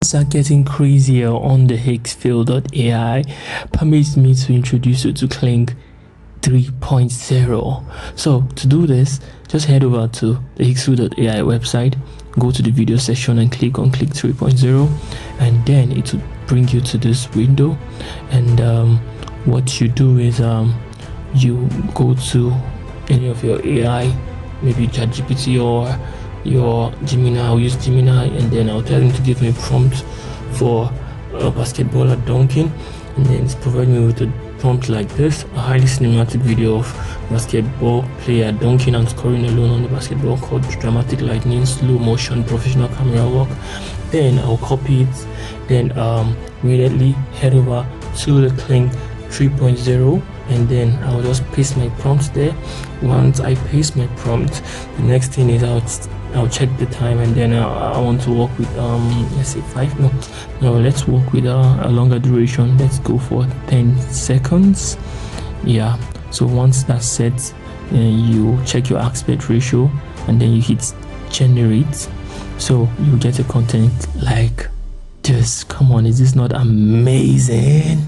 Are getting crazier on the Higgsfield.ai permits me to introduce you to Kling 3.0. So to do this, just head over to the Higgsfield.ai website, go to the video section and click on Kling 3.0, and then it will bring you to this window. And what you do is you go to any of your AI, maybe ChatGPT or your Gemini. I'll use Gemini, and then I'll tell him to give me a prompt for a basketballer dunking, and then it's providing me with a prompt like this: a highly cinematic video of basketball player dunking and scoring alone on the basketball court, dramatic lightning, slow motion, professional camera work. Then I'll copy it, then immediately head over to the Kling 3.0, and then I'll just paste my prompt there. Once I paste my prompt, the next thing is I'll check the time, and then I want to work with let's say 5. No, let's work with a longer duration. Let's go for 10 seconds. Yeah, so once that's set, you check your aspect ratio, and then you hit generate. So you get a content like this. Come on, is this not amazing?